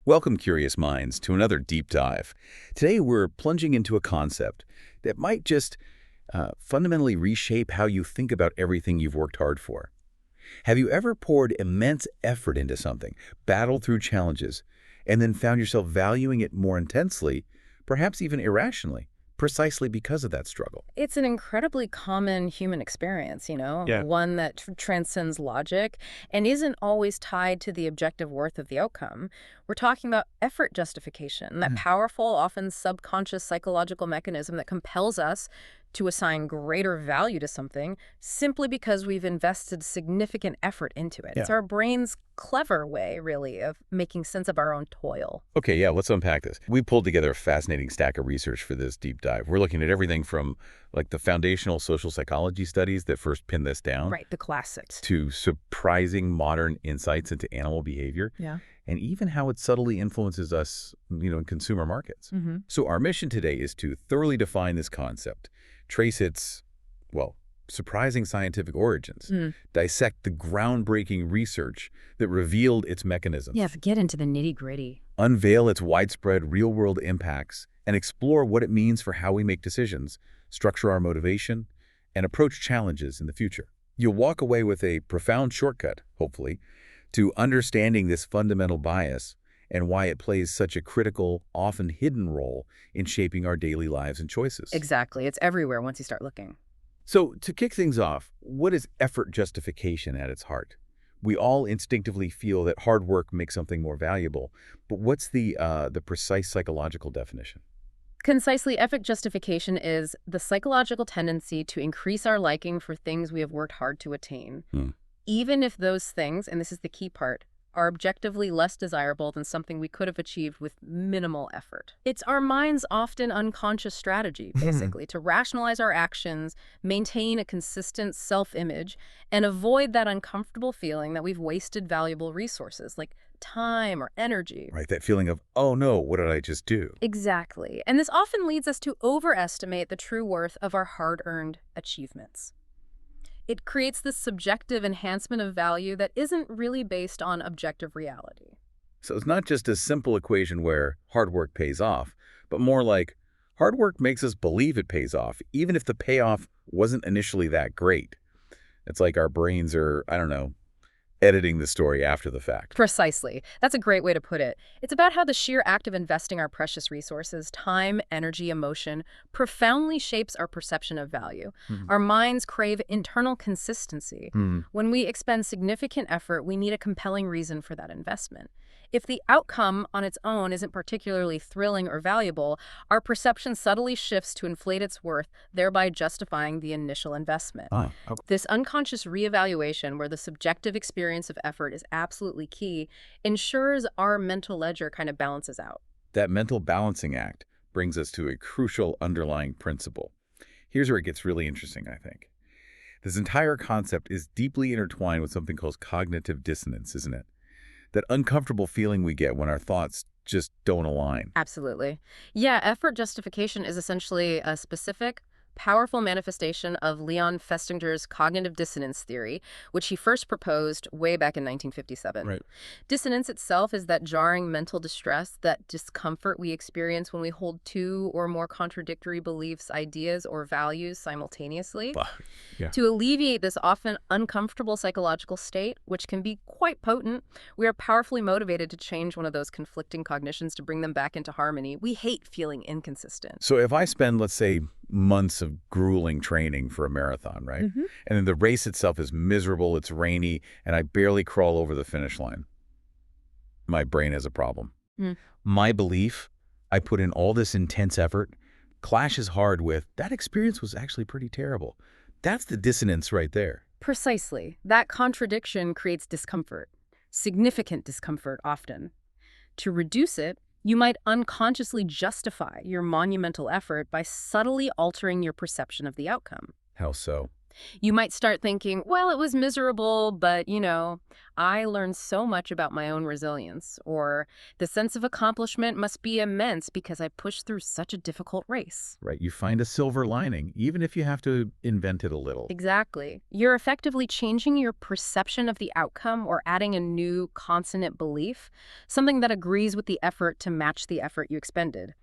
Welcome, curious minds, to another deep dive. Today we're plunging into a concept that might just fundamentally reshape how you think about everything you've worked hard for. Have you ever poured immense effort into something, battled through challenges, and then found yourself valuing it more intensely, perhaps even irrationally, precisely because of that struggle? It's an incredibly common human experience, Yeah. one that transcends logic and isn't always tied to the objective worth of the outcome. We're talking about effort justification, that powerful, often subconscious psychological mechanism that compels us to assign greater value to something simply because we've invested significant effort into it. Yeah. It's our brain's clever way, really, of making sense of our own toil. Okay, yeah, let's unpack this. We pulled together a fascinating stack of research for this deep dive. We're looking at everything from like the foundational social psychology studies that first pinned this down, Right, the classics. to surprising modern insights into animal behavior, Yeah. and even how it subtly influences us, in consumer markets. So our mission today is to thoroughly define this concept, trace its, well, surprising scientific origins, dissect the groundbreaking research that revealed its mechanisms, Yeah, get into the nitty-gritty. unveil its widespread real-world impacts, and explore what it means for how we make decisions, structure our motivation, and approach challenges in the future. You'll walk away with a profound shortcut, hopefully, to understanding this fundamental bias and why it plays such a critical, often hidden role in shaping our daily lives and choices. Exactly. It's everywhere once you start looking. So, to kick things off, what is effort justification at its heart? We all instinctively feel that hard work makes something more valuable, but what's the precise psychological definition? Concisely, effort justification is the psychological tendency to increase our liking for things we have worked hard to attain, even if those things, and this is the key part, are objectively less desirable than something we could have achieved with minimal effort. It's our mind's often unconscious strategy, basically, to rationalize our actions, maintain a consistent self-image, and avoid that uncomfortable feeling that we've wasted valuable resources, like time or energy. Right, that feeling of, oh no, what did I just do? Exactly. And this often leads us to overestimate the true worth of our hard-earned achievements. It creates this subjective enhancement of value that isn't really based on objective reality. So it's not just a simple equation where hard work pays off, but more like hard work makes us believe it pays off, even if the payoff wasn't initially that great. It's like our brains are, I don't know, editing the story after the fact. Precisely. That's a great way to put it. It's about how the sheer act of investing our precious resources, time, energy, emotion, profoundly shapes our perception of value. Our minds crave internal consistency. When we expend significant effort, we need a compelling reason for that investment. If the outcome on its own isn't particularly thrilling or valuable, our perception subtly shifts to inflate its worth, thereby justifying the initial investment. This unconscious reevaluation, where the subjective experience of effort is absolutely key, ensures our mental ledger kind of balances out. That mental balancing act brings us to a crucial underlying principle. Here's where it gets really interesting, I think. This entire concept is deeply intertwined with something called cognitive dissonance, isn't it? That uncomfortable feeling we get when our thoughts just don't align. Absolutely. Yeah, effort justification is essentially a specific, powerful manifestation of Leon Festinger's cognitive dissonance theory, which he first proposed way back in 1957. Right. Dissonance itself is that jarring mental distress, that discomfort we experience when we hold two or more contradictory beliefs, ideas, or values simultaneously. Yeah. To alleviate this often uncomfortable psychological state, which can be quite potent, we are powerfully motivated to change one of those conflicting cognitions to bring them back into harmony. We hate feeling inconsistent. So if I spend, let's say, months of grueling training for a marathon, right? And then the race itself is miserable, it's rainy, and I barely crawl over the finish line. My brain has a problem. My belief, I put in all this intense effort, clashes hard with, that experience was actually pretty terrible. That's the dissonance right there. Precisely. That contradiction creates discomfort, significant discomfort often. To reduce it, you might unconsciously justify your monumental effort by subtly altering your perception of the outcome. How so? You might start thinking, well, it was miserable, but, I learned so much about my own resilience. Or the sense of accomplishment must be immense because I pushed through such a difficult race. Right, you find a silver lining, even if you have to invent it a little. Exactly. You're effectively changing your perception of the outcome or adding a new consonant belief, something that agrees with the effort to match the effort you expended.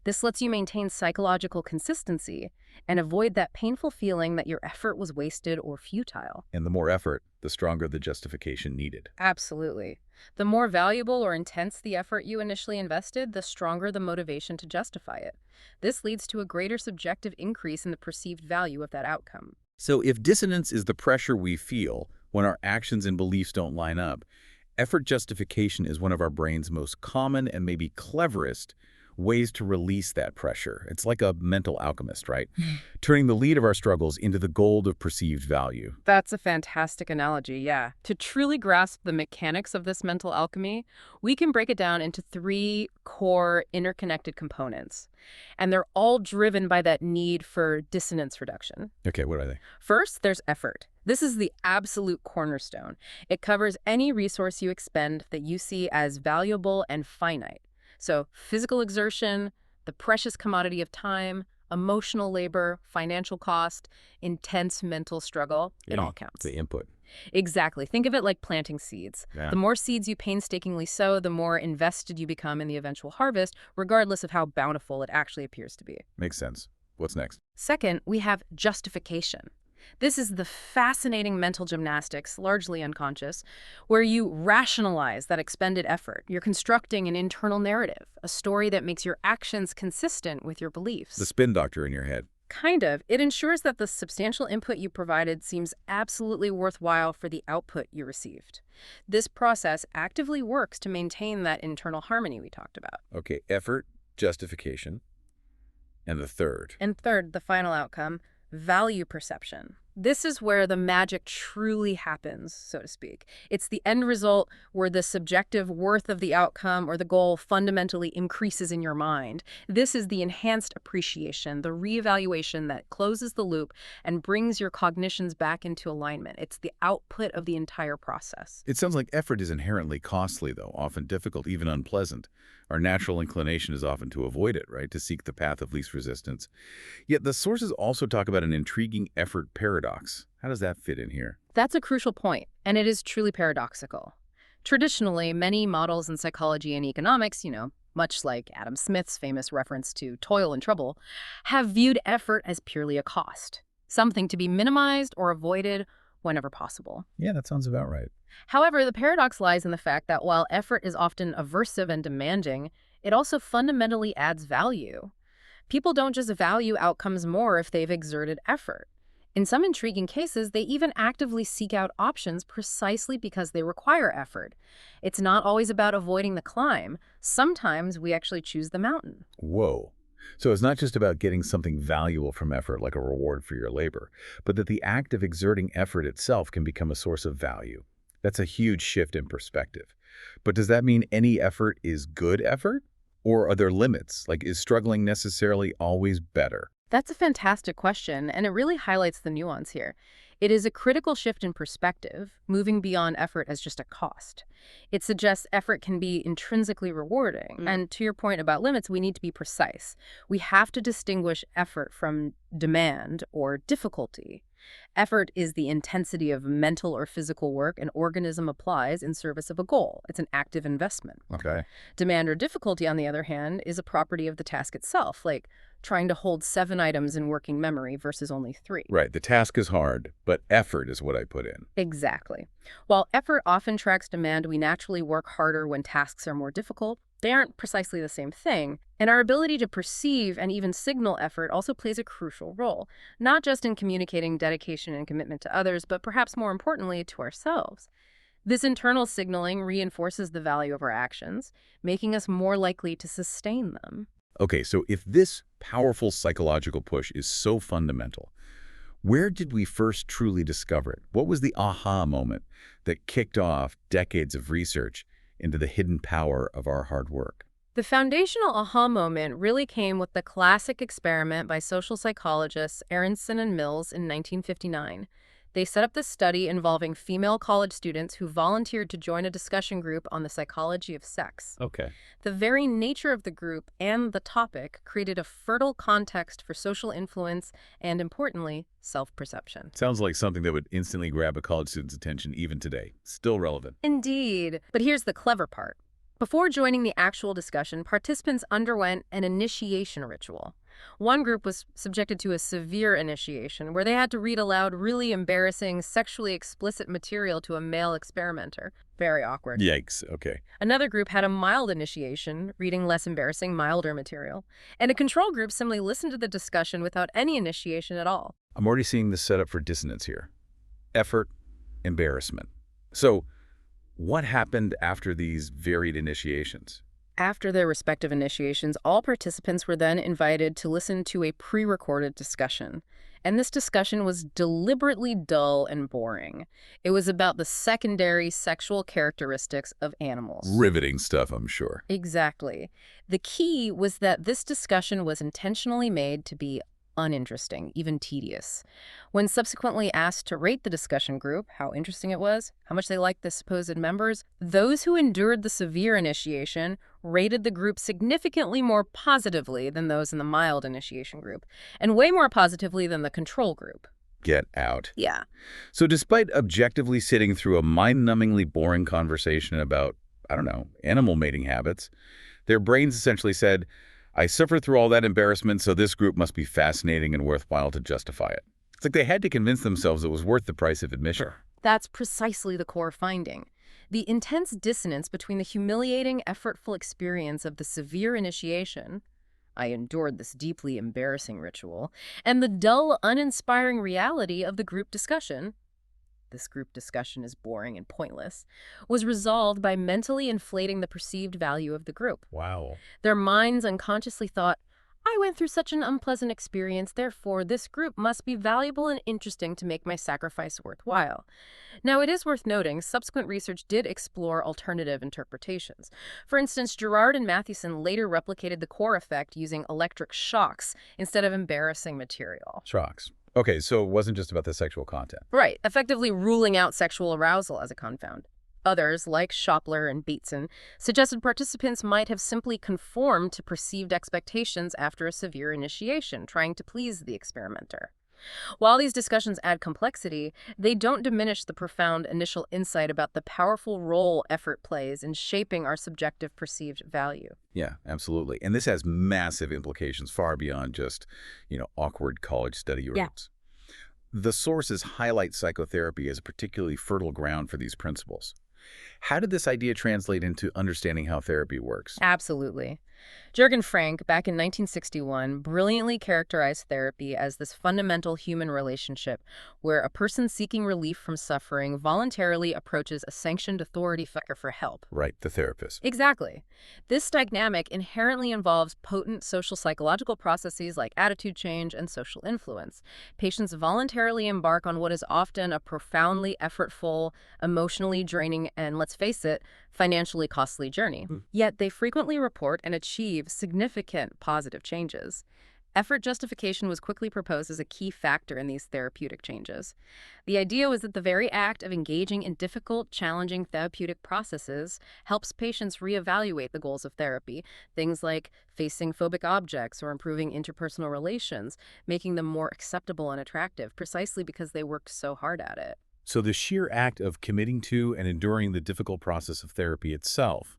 This lets you maintain psychological consistency and avoid that painful feeling that your effort was wasted or futile. And the more effort, the stronger the justification needed. Absolutely. The more valuable or intense the effort you initially invested, the stronger the motivation to justify it. This leads to a greater subjective increase in the perceived value of that outcome. So if dissonance is the pressure we feel when our actions and beliefs don't line up, effort justification is one of our brain's most common and maybe cleverest ways to release that pressure. It's like a mental alchemist, right? Turning the lead of our struggles into the gold of perceived value. That's a fantastic analogy, yeah. To truly grasp the mechanics of this mental alchemy, we can break it down into three core interconnected components. And they're all driven by that need for dissonance reduction. Okay, what are they? First, there's effort. This is the absolute cornerstone. It covers any resource you expend that you see as valuable and finite. So physical exertion, the precious commodity of time, emotional labor, financial cost, intense mental struggle, it all counts. The input. Exactly. Think of it like planting seeds. Yeah. The more seeds you painstakingly sow, the more invested you become in the eventual harvest, regardless of how bountiful it actually appears to be. Makes sense. What's next? Second, we have justification. This is the fascinating mental gymnastics, largely unconscious, where you rationalize that expended effort. You're constructing an internal narrative, a story that makes your actions consistent with your beliefs. The spin doctor in your head. Kind of. It ensures that the substantial input you provided seems absolutely worthwhile for the output you received. This process actively works to maintain that internal harmony we talked about. Okay, effort, justification, and the third. And third, the final outcome, value perception. This is where the magic truly happens, so to speak. It's the end result where the subjective worth of the outcome or the goal fundamentally increases in your mind. This is the enhanced appreciation, the reevaluation that closes the loop and brings your cognitions back into alignment. It's the output of the entire process. It sounds like effort is inherently costly, though, often difficult, even unpleasant. Our natural inclination is often to avoid it, right? To seek the path of least resistance. Yet the sources also talk about an intriguing effort paradox. How does that fit in here? That's a crucial point, and it is truly paradoxical. Traditionally, many models in psychology and economics, much like Adam Smith's famous reference to toil and trouble, have viewed effort as purely a cost, something to be minimized or avoided whenever possible. Yeah, that sounds about right. However, the paradox lies in the fact that while effort is often aversive and demanding, it also fundamentally adds value. People don't just value outcomes more if they've exerted effort. In some intriguing cases, they even actively seek out options precisely because they require effort. It's not always about avoiding the climb. Sometimes we actually choose the mountain. Whoa. So it's not just about getting something valuable from effort, like a reward for your labor, but that the act of exerting effort itself can become a source of value. That's a huge shift in perspective. But does that mean any effort is good effort? Or are there limits? Like, is struggling necessarily always better? That's a fantastic question, and it really highlights the nuance here. It is a critical shift in perspective, moving beyond effort as just a cost. It suggests effort can be intrinsically rewarding. And to your point about limits, we need to be precise. We have to distinguish effort from demand or difficulty. Effort is the intensity of mental or physical work an organism applies in service of a goal. It's an active investment. Okay. Demand or difficulty, on the other hand, is a property of the task itself, like trying to hold 7 items in working memory versus only 3. Right. The task is hard, but effort is what I put in. Exactly. While effort often tracks demand, we naturally work harder when tasks are more difficult. They aren't precisely the same thing, and our ability to perceive and even signal effort also plays a crucial role, not just in communicating dedication and commitment to others, but perhaps more importantly, to ourselves. This internal signaling reinforces the value of our actions, making us more likely to sustain them. Okay, so if this powerful psychological push is so fundamental, where did we first truly discover it? What was the aha moment that kicked off decades of research into the hidden power of our hard work? The foundational aha moment really came with the classic experiment by social psychologists Aronson and Mills in 1959. They set up this study involving female college students who volunteered to join a discussion group on the psychology of sex. Okay. The very nature of the group and the topic created a fertile context for social influence and, importantly, self-perception. Sounds like something that would instantly grab a college student's attention even today. Still relevant. Indeed. But here's the clever part. Before joining the actual discussion, participants underwent an initiation ritual. One group was subjected to a severe initiation where they had to read aloud really embarrassing, sexually explicit material to a male experimenter. Very awkward. Yikes. Okay. Another group had a mild initiation, reading less embarrassing, milder material. And a control group simply listened to the discussion without any initiation at all. I'm already seeing the setup for dissonance here. Effort, embarrassment. So, what happened after these varied initiations? After their respective initiations, all participants were then invited to listen to a pre-recorded discussion. And this discussion was deliberately dull and boring. It was about the secondary sexual characteristics of animals. Riveting stuff, I'm sure. Exactly. The key was that this discussion was intentionally made to be uninteresting, even tedious. When subsequently asked to rate the discussion group, how interesting it was, how much they liked the supposed members, those who endured the severe initiation rated the group significantly more positively than those in the mild initiation group, and way more positively than the control group. Get out. Yeah. So despite objectively sitting through a mind-numbingly boring conversation about, animal mating habits, their brains essentially said, I suffered through all that embarrassment, so this group must be fascinating and worthwhile to justify it. It's like they had to convince themselves it was worth the price of admission. That's precisely the core finding. The intense dissonance between the humiliating, effortful experience of the severe initiation, I endured this deeply embarrassing ritual, and the dull, uninspiring reality of the group discussion, this group discussion is boring and pointless, was resolved by mentally inflating the perceived value of the group. Wow. Their minds unconsciously thought, I went through such an unpleasant experience, therefore this group must be valuable and interesting to make my sacrifice worthwhile. Now, it is worth noting, subsequent research did explore alternative interpretations. For instance, Gerard and Mathewson later replicated the core effect using electric shocks instead of embarrassing material. Shocks. Okay, so it wasn't just about the sexual content. Right, effectively ruling out sexual arousal as a confound. Others, like Shopler and Bateson, suggested participants might have simply conformed to perceived expectations after a severe initiation, trying to please the experimenter. While these discussions add complexity, they don't diminish the profound initial insight about the powerful role effort plays in shaping our subjective perceived value. Yeah, absolutely. And this has massive implications far beyond just, awkward college study rooms. The sources highlight psychotherapy as a particularly fertile ground for these principles. How did this idea translate into understanding how therapy works? Absolutely. Jürgen Frank, back in 1961, brilliantly characterized therapy as this fundamental human relationship where a person seeking relief from suffering voluntarily approaches a sanctioned authority figure for help. Right, the therapist. Exactly. This dynamic inherently involves potent social psychological processes like attitude change and social influence. Patients voluntarily embark on what is often a profoundly effortful, emotionally draining, and let's face it, financially costly journey. Yet they frequently report and achieve significant positive changes. Effort justification was quickly proposed as a key factor in these therapeutic changes. The idea was that the very act of engaging in difficult, challenging therapeutic processes helps patients reevaluate the goals of therapy, things like facing phobic objects or improving interpersonal relations, making them more acceptable and attractive, precisely because they worked so hard at it. So the sheer act of committing to and enduring the difficult process of therapy itself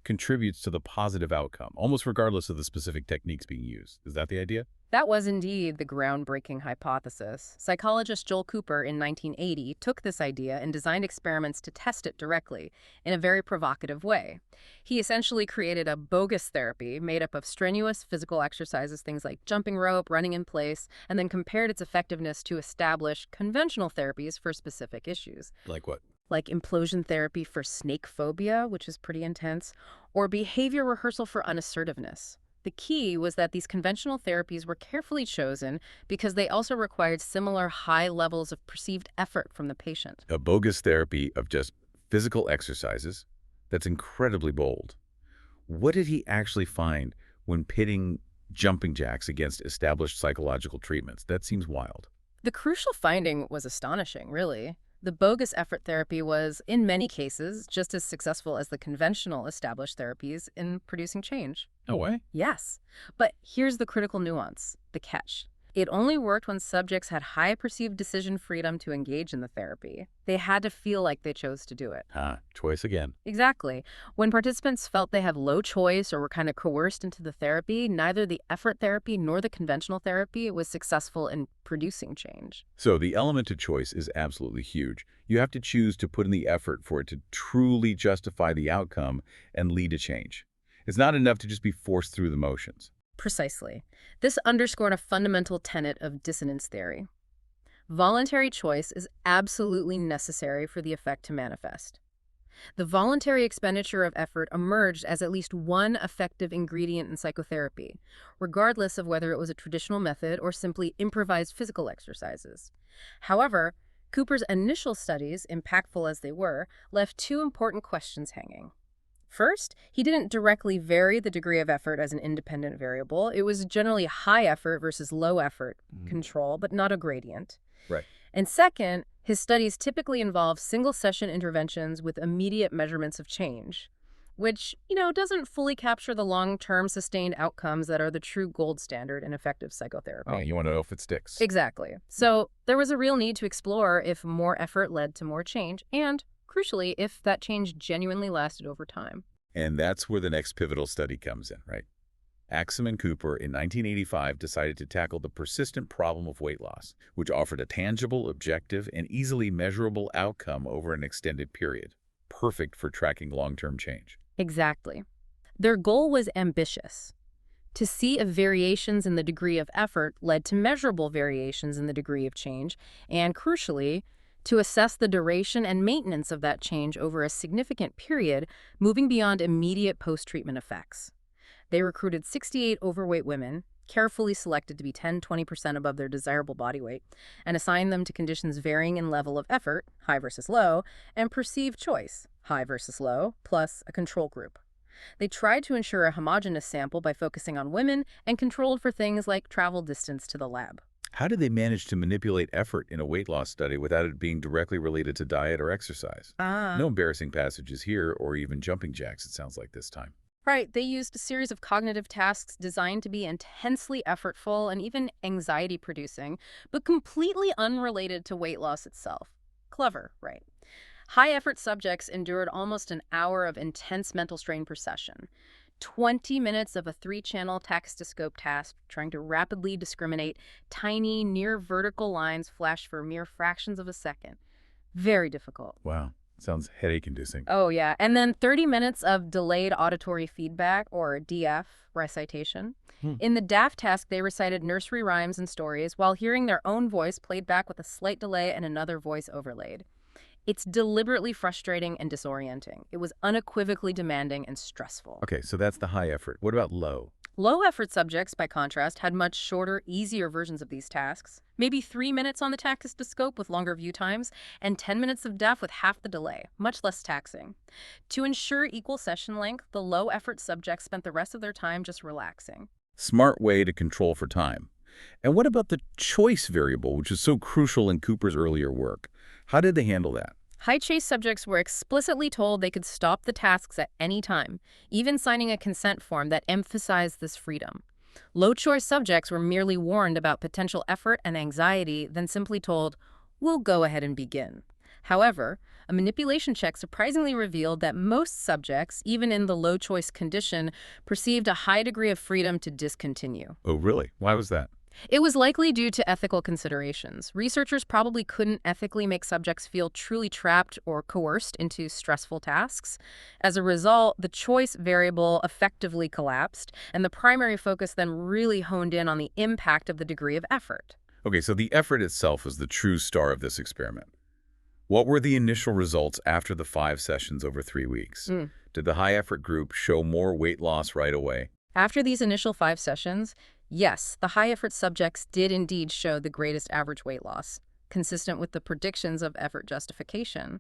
contributes to the positive outcome, almost regardless of the specific techniques being used. Is that the idea? That was indeed the groundbreaking hypothesis. Psychologist Joel Cooper in 1980 took this idea and designed experiments to test it directly in a very provocative way. He essentially created a bogus therapy made up of strenuous physical exercises, things like jumping rope, running in place, and then compared its effectiveness to established conventional therapies for specific issues. Like what? Like implosion therapy for snake phobia, which is pretty intense, or behavior rehearsal for unassertiveness. The key was that these conventional therapies were carefully chosen because they also required similar high levels of perceived effort from the patient. A bogus therapy of just physical exercises? That's incredibly bold. What did he actually find when pitting jumping jacks against established psychological treatments? That seems wild. The crucial finding was astonishing, really. The bogus effort therapy was, in many cases, just as successful as the conventional established therapies in producing change. No way. Yes. But here's the critical nuance, the catch. It only worked when subjects had high perceived decision freedom to engage in the therapy. They had to feel like they chose to do it. Choice again. Exactly. When participants felt they had low choice or were kind of coerced into the therapy, neither the effort therapy nor the conventional therapy was successful in producing change. So the element of choice is absolutely huge. You have to choose to put in the effort for it to truly justify the outcome and lead to change. It's not enough to just be forced through the motions. Precisely. This underscored a fundamental tenet of dissonance theory. Voluntary choice is absolutely necessary for the effect to manifest. The voluntary expenditure of effort emerged as at least one effective ingredient in psychotherapy, regardless of whether it was a traditional method or simply improvised physical exercises. However, Cooper's initial studies, impactful as they were, left two important questions hanging. First, he didn't directly vary the degree of effort as an independent variable. It was generally high effort versus low effort control, but not a gradient. Right. And second, his studies typically involve single-session interventions with immediate measurements of change, which, doesn't fully capture the long-term sustained outcomes that are the true gold standard in effective psychotherapy. Oh, you want to know if it sticks. Exactly. So there was a real need to explore if more effort led to more change, and crucially, if that change genuinely lasted over time. And that's where the next pivotal study comes in, right? Axsom and Cooper in 1985 decided to tackle the persistent problem of weight loss, which offered a tangible, objective, and easily measurable outcome over an extended period, perfect for tracking long-term change. Exactly. Their goal was ambitious. To see if variations in the degree of effort led to measurable variations in the degree of change, and crucially, to assess the duration and maintenance of that change over a significant period, moving beyond immediate post-treatment effects. They recruited 68 overweight women, carefully selected to be 10–20% above their desirable body weight, and assigned them to conditions varying in level of effort, high versus low, and perceived choice, high versus low, plus a control group. They tried to ensure a homogeneous sample by focusing on women and controlled for things like travel distance to the lab. How did they manage to manipulate effort in a weight loss study without it being directly related to diet or exercise? No embarrassing passages here or even jumping jacks, it sounds like this time. Right, they used a series of cognitive tasks designed to be intensely effortful and even anxiety-producing, but completely unrelated to weight loss itself. Clever, right? High-effort subjects endured almost an hour of intense mental strain per session. 20 minutes of a 3-channel taxidoscope task trying to rapidly discriminate tiny, near-vertical lines flashed for mere fractions of a second. Very difficult. Wow. Sounds headache-inducing. Oh, yeah. And then 30 minutes of delayed auditory feedback, or DF, recitation. In the DAF task, they recited nursery rhymes and stories while hearing their own voice played back with a slight delay and another voice overlaid. It's deliberately frustrating and disorienting. It was unequivocally demanding and stressful. Okay, so that's the high effort. What about low? Low-effort subjects, by contrast, had much shorter, easier versions of these tasks. Maybe 3 minutes on the taxidoscope with longer view times, and 10 minutes of DEF with half the delay, much less taxing. To ensure equal session length, the low-effort subjects spent the rest of their time just relaxing. Smart way to control for time. And what about the choice variable, which is so crucial in Cooper's earlier work? How did they handle that? High-chase subjects were explicitly told they could stop the tasks at any time, even signing a consent form that emphasized this freedom. Low-choice subjects were merely warned about potential effort and anxiety, then simply told, "We'll go ahead and begin." However, a manipulation check surprisingly revealed that most subjects, even in the low-choice condition, perceived a high degree of freedom to discontinue. Oh, really? Why was that? It was likely due to ethical considerations. Researchers probably couldn't ethically make subjects feel truly trapped or coerced into stressful tasks. As a result, the choice variable effectively collapsed, and the primary focus then really honed in on the impact of the degree of effort. Okay, so the effort itself was the true star of this experiment. What were the initial results after the 5 sessions over 3 weeks? Did the high-effort group show more weight loss right away? After these initial 5 sessions, yes, the high-effort subjects did indeed show the greatest average weight loss, consistent with the predictions of effort justification.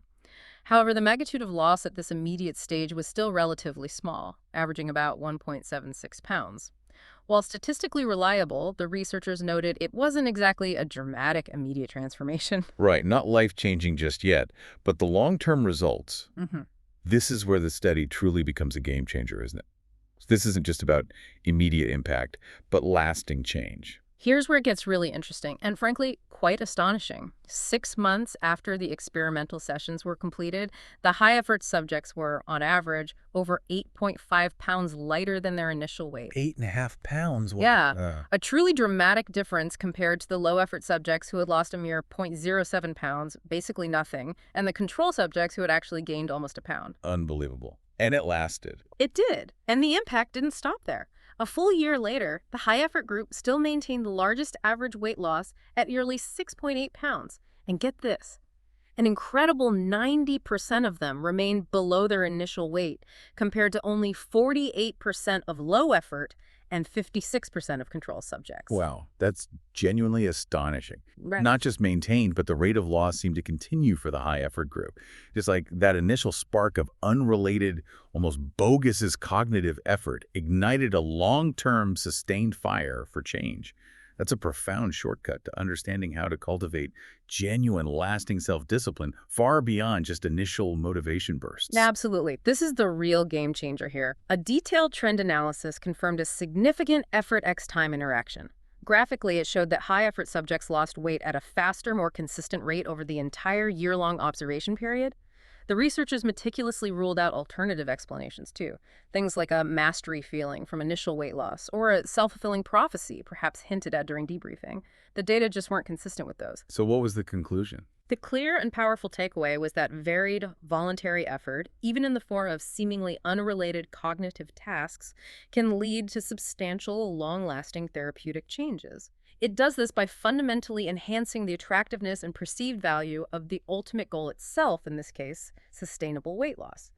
However, the magnitude of loss at this immediate stage was still relatively small, averaging about 1.76 pounds. While statistically reliable, the researchers noted it wasn't exactly a dramatic immediate transformation. Right, not life-changing just yet, but the long-term results, Mhm. this is where the study truly becomes a game changer, isn't it? This isn't just about immediate impact, but lasting change. Here's where it gets really interesting and, frankly, quite astonishing. 6 months after the experimental sessions were completed, the high-effort subjects were, on average, over 8.5 pounds lighter than their initial weight. 8.5 pounds? Yeah, a truly dramatic difference compared to the low-effort subjects who had lost a mere 0.07 pounds, basically nothing, and the control subjects who had actually gained almost a pound. Unbelievable. And it lasted. It did, and the impact didn't stop there. A full year later, the high-effort group still maintained the largest average weight loss at nearly 6.8 pounds. And get this, an incredible 90% of them remained below their initial weight, compared to only 48% of low-effort and 56% of control subjects. Wow, that's genuinely astonishing. Right. Not just maintained, but the rate of loss seemed to continue for the high-effort group. Just like that initial spark of unrelated, almost bogus cognitive effort ignited a long-term sustained fire for change. That's a profound shortcut to understanding how to cultivate genuine, lasting self-discipline far beyond just initial motivation bursts. Absolutely. This is the real game changer here. A detailed trend analysis confirmed a significant effort x time interaction. Graphically, it showed that high-effort subjects lost weight at a faster, more consistent rate over the entire year-long observation period. The researchers meticulously ruled out alternative explanations, too. Things like a mastery feeling from initial weight loss or a self-fulfilling prophecy, perhaps hinted at during debriefing. The data just weren't consistent with those. So what was the conclusion? The clear and powerful takeaway was that varied, voluntary effort, even in the form of seemingly unrelated cognitive tasks, can lead to substantial, long-lasting therapeutic changes. It does this by fundamentally enhancing the attractiveness and perceived value of the ultimate goal itself, in this case, sustainable weight loss.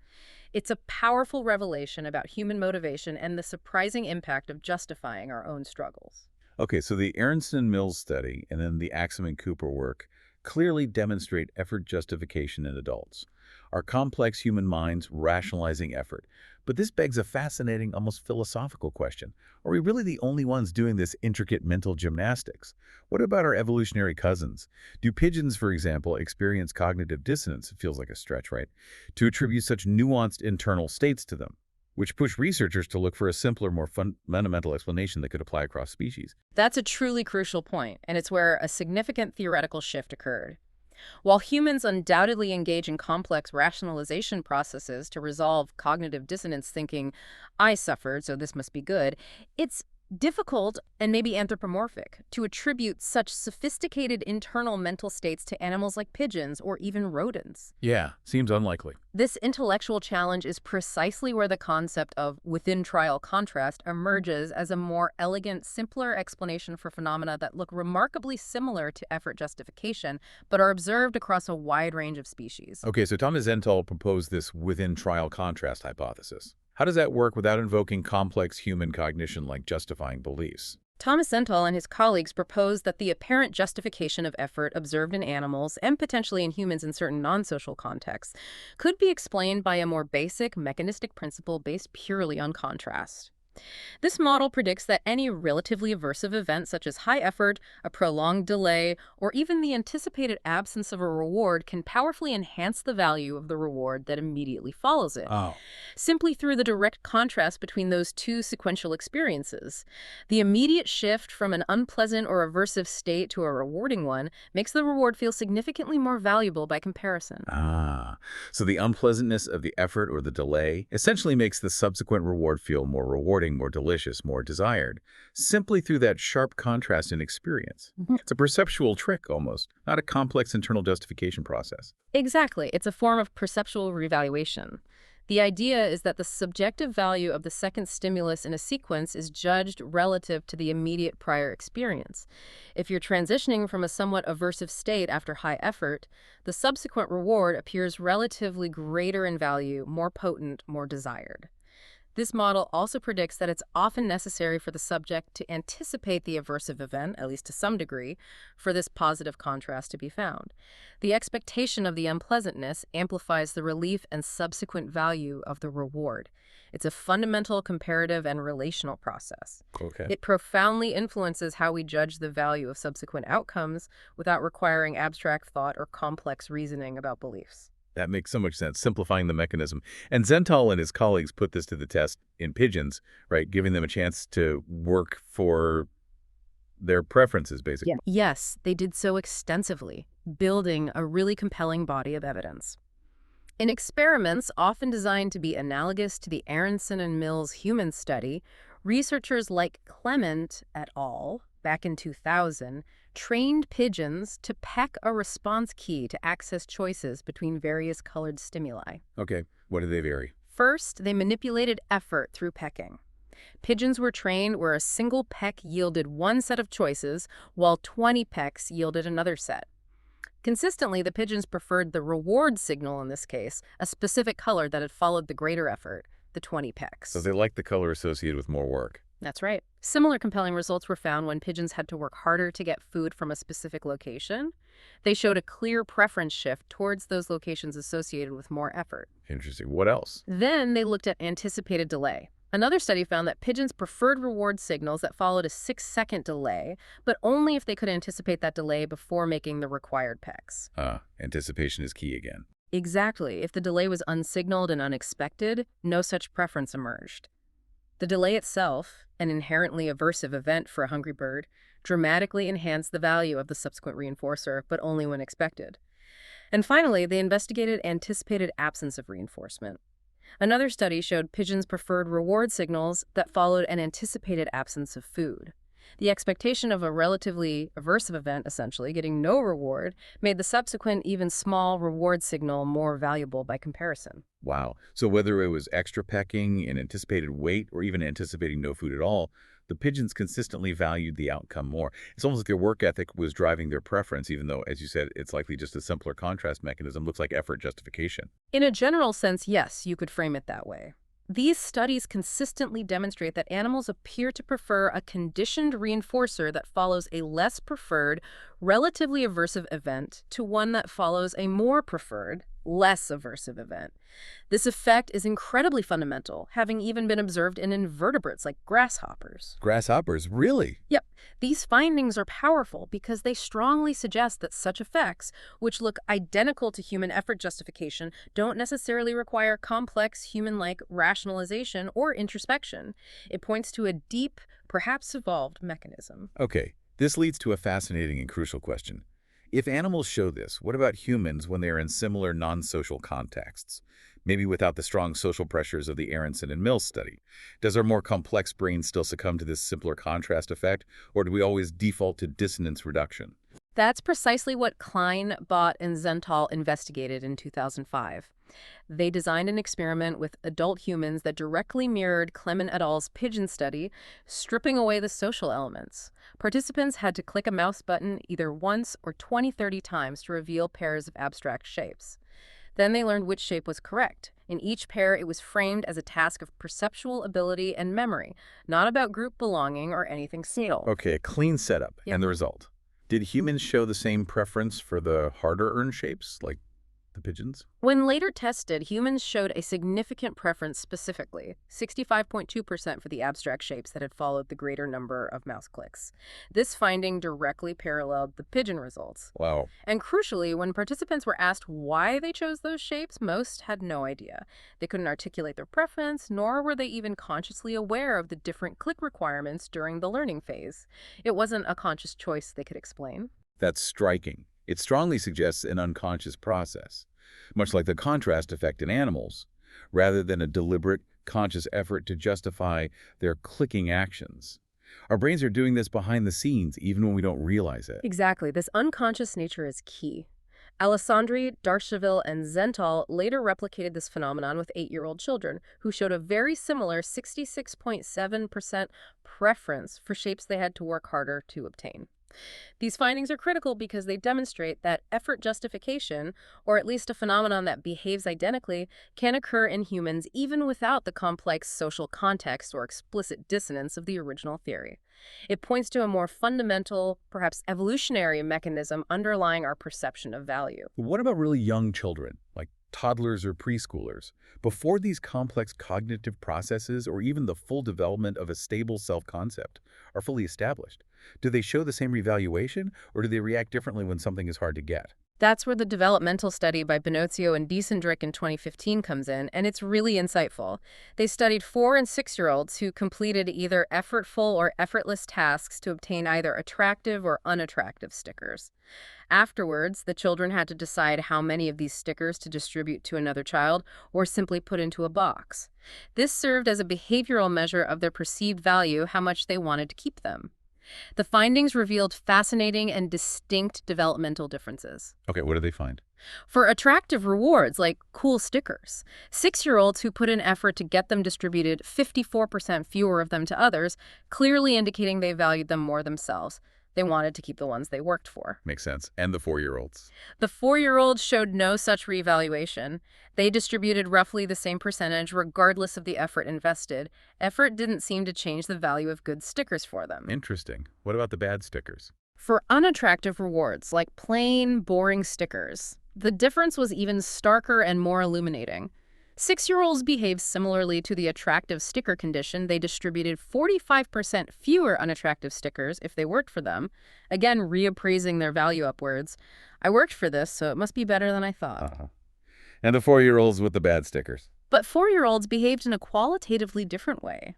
It's a powerful revelation about human motivation and the surprising impact of justifying our own struggles. Okay, so the Aronson and Mills study and then the Axsom and Cooper work clearly demonstrate effort justification in adults. Our complex human minds rationalizing effort. But this begs a fascinating, almost philosophical question. Are we really the only ones doing this intricate mental gymnastics? What about our evolutionary cousins? Do pigeons, for example, experience cognitive dissonance, it feels like a stretch, right, to attribute such nuanced internal states to them, which push researchers to look for a simpler, more fundamental explanation that could apply across species? That's a truly crucial point, and it's where a significant theoretical shift occurred. While humans undoubtedly engage in complex rationalization processes to resolve cognitive dissonance thinking, I suffered, so this must be good, it's difficult and maybe anthropomorphic to attribute such sophisticated internal mental states to animals like pigeons or even rodents. Yeah, seems unlikely. This intellectual challenge is precisely where the concept of within-trial contrast emerges as a more elegant, simpler explanation for phenomena that look remarkably similar to effort justification, but are observed across a wide range of species. Okay, so Thomas Zentall proposed this within-trial contrast hypothesis. How does that work without invoking complex human cognition like justifying beliefs? Thomas Zentall and his colleagues proposed that the apparent justification of effort observed in animals, and potentially in humans in certain non-social contexts, could be explained by a more basic, mechanistic principle based purely on contrast. This model predicts that any relatively aversive event such as high effort, a prolonged delay, or even the anticipated absence of a reward can powerfully enhance the value of the reward that immediately follows it. Oh. Simply through the direct contrast between those two sequential experiences. The immediate shift from an unpleasant or aversive state to a rewarding one makes the reward feel significantly more valuable by comparison. Ah, so the unpleasantness of the effort or the delay essentially makes the subsequent reward feel more rewarding, more delicious, more desired, simply through that sharp contrast in experience. It's a perceptual trick almost, not a complex internal justification process. Exactly. It's a form of perceptual revaluation. The idea is that the subjective value of the second stimulus in a sequence is judged relative to the immediate prior experience. If you're transitioning from a somewhat aversive state after high effort, the subsequent reward appears relatively greater in value, more potent, more desired. This model also predicts that it's often necessary for the subject to anticipate the aversive event, at least to some degree, for this positive contrast to be found. The expectation of the unpleasantness amplifies the relief and subsequent value of the reward. It's a fundamental comparative and relational process. Okay. It profoundly influences how we judge the value of subsequent outcomes without requiring abstract thought or complex reasoning about beliefs. That makes so much sense, simplifying the mechanism. And Zental and his colleagues put this to the test in pigeons, right, giving them a chance to work for their preferences, basically. Yeah. Yes, they did so extensively, building a really compelling body of evidence. In experiments often designed to be analogous to the Aronson and Mills human study, researchers like Clement et al., back in 2000, trained pigeons to peck a response key to access choices between various colored stimuli. Okay, what do they vary? First, they manipulated effort through pecking. Pigeons were trained where a single peck yielded one set of choices, while 20 pecks yielded another set. Consistently, the pigeons preferred the reward signal in this case, a specific color that had followed the greater effort, the 20 pecks. So they like the color associated with more work. That's right. Similar compelling results were found when pigeons had to work harder to get food from a specific location. They showed a clear preference shift towards those locations associated with more effort. Interesting. What else? Then they looked at anticipated delay. Another study found that pigeons preferred reward signals that followed a 6-second delay, but only if they could anticipate that delay before making the required pecks. Anticipation is key again. Exactly. If the delay was unsignaled and unexpected, no such preference emerged. The delay itself, an inherently aversive event for a hungry bird, dramatically enhanced the value of the subsequent reinforcer, but only when expected. And finally, they investigated anticipated absence of reinforcement. Another study showed pigeons preferred reward signals that followed an anticipated absence of food. The expectation of a relatively aversive event, essentially, getting no reward, made the subsequent even small reward signal more valuable by comparison. Wow. So whether it was extra pecking, an anticipated wait, or even anticipating no food at all, the pigeons consistently valued the outcome more. It's almost like their work ethic was driving their preference, even though, as you said, it's likely just a simpler contrast mechanism. Looks like effort justification. In a general sense, yes, you could frame it that way. These studies consistently demonstrate that animals appear to prefer a conditioned reinforcer that follows a less preferred, relatively aversive event to one that follows a more preferred, less aversive event. This effect is incredibly fundamental, having even been observed in invertebrates like grasshoppers. Grasshoppers, really? Yep. These findings are powerful because they strongly suggest that such effects, which look identical to human effort justification, don't necessarily require complex human-like rationalization or introspection. It points to a deep, perhaps evolved mechanism. Okay, this leads to a fascinating and crucial question. If animals show this, what about humans when they are in similar non-social contexts? Maybe without the strong social pressures of the Aronson and Mills study. Does our more complex brain still succumb to this simpler contrast effect, or do we always default to dissonance reduction? That's precisely what Klein, Bott, and Zental investigated in 2005. They designed an experiment with adult humans that directly mirrored Clement et al.'s pigeon study, stripping away the social elements. Participants had to click a mouse button either once or 20-30 times to reveal pairs of abstract shapes. Then they learned which shape was correct. In each pair, it was framed as a task of perceptual ability and memory, not about group belonging or anything subtle. Okay, a clean setup. Yep. And the result? Did humans show the same preference for the harder-earned shapes, like the pigeons? When later tested, humans showed a significant preference specifically, 65.2% for the abstract shapes that had followed the greater number of mouse clicks. This finding directly paralleled the pigeon results. Wow. And crucially, when participants were asked why they chose those shapes, most had no idea. They couldn't articulate their preference, nor were they even consciously aware of the different click requirements during the learning phase. It wasn't a conscious choice they could explain. That's striking. It strongly suggests an unconscious process, much like the contrast effect in animals, rather than a deliberate, conscious effort to justify their clicking actions. Our brains are doing this behind the scenes, even when we don't realize it. Exactly. This unconscious nature is key. Alessandri, Darcheville, and Zental later replicated this phenomenon with 8-year-old children, who showed a very similar 66.7% preference for shapes they had to work harder to obtain. These findings are critical because they demonstrate that effort justification, or at least a phenomenon that behaves identically, can occur in humans even without the complex social context or explicit dissonance of the original theory. It points to a more fundamental, perhaps evolutionary mechanism underlying our perception of value. What about really young children, like toddlers or preschoolers? Before these complex cognitive processes or even the full development of a stable self-concept are fully established, do they show the same revaluation, or do they react differently when something is hard to get? That's where the developmental study by Bonozio and Diesendrick in 2015 comes in, and it's really insightful. They studied 4- and 6-year-olds who completed either effortful or effortless tasks to obtain either attractive or unattractive stickers. Afterwards, the children had to decide how many of these stickers to distribute to another child or simply put into a box. This served as a behavioral measure of their perceived value, how much they wanted to keep them. The findings revealed fascinating and distinct developmental differences. Okay, what do they find? For attractive rewards like cool stickers, 6-year-olds who put in effort to get them distributed 54% fewer of them to others, clearly indicating they valued them more themselves. They wanted to keep the ones they worked for. Makes sense. And the 4-year-olds? The 4-year-olds showed no such reevaluation. They distributed roughly the same percentage regardless of the effort invested. Effort didn't seem to change the value of good stickers for them. Interesting. What about the bad stickers? For unattractive rewards, like plain, boring stickers, the difference was even starker and more illuminating. 6-year-olds behaved similarly to the attractive sticker condition. They distributed 45% fewer unattractive stickers if they worked for them, again reappraising their value upwards. I worked for this, so it must be better than I thought. And the 4-year-olds with the bad stickers? But 4-year-olds behaved in a qualitatively different way.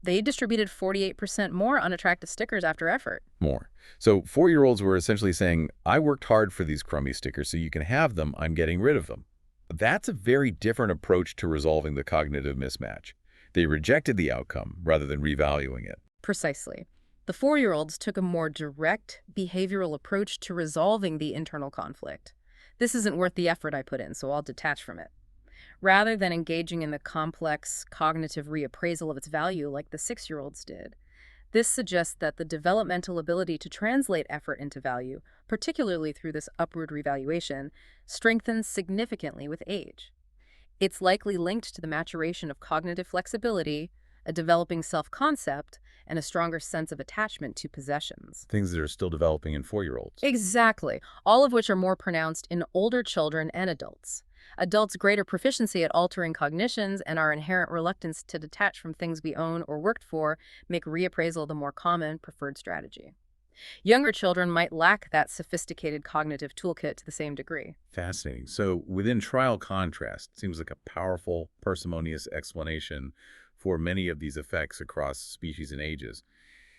They distributed 48% more unattractive stickers after effort. More. So 4-year-olds were essentially saying, I worked hard for these crummy stickers, so you can have them, I'm getting rid of them. That's a very different approach to resolving the cognitive mismatch. They rejected the outcome rather than revaluing it. Precisely. The 4-year-olds took a more direct behavioral approach to resolving the internal conflict. This isn't worth the effort I put in, so I'll detach from it. Rather than engaging in the complex cognitive reappraisal of its value like the 6-year-olds did. This suggests that the developmental ability to translate effort into value, particularly through this upward revaluation, strengthens significantly with age. It's likely linked to the maturation of cognitive flexibility, a developing self-concept, and a stronger sense of attachment to possessions. Things that are still developing in 4-year-olds. Exactly, all of which are more pronounced in older children and adults. Adults' greater proficiency at altering cognitions and our inherent reluctance to detach from things we own or worked for make reappraisal the more common, preferred strategy. Younger children might lack that sophisticated cognitive toolkit to the same degree. Fascinating. So within trial contrast, seems like a powerful, parsimonious explanation for many of these effects across species and ages.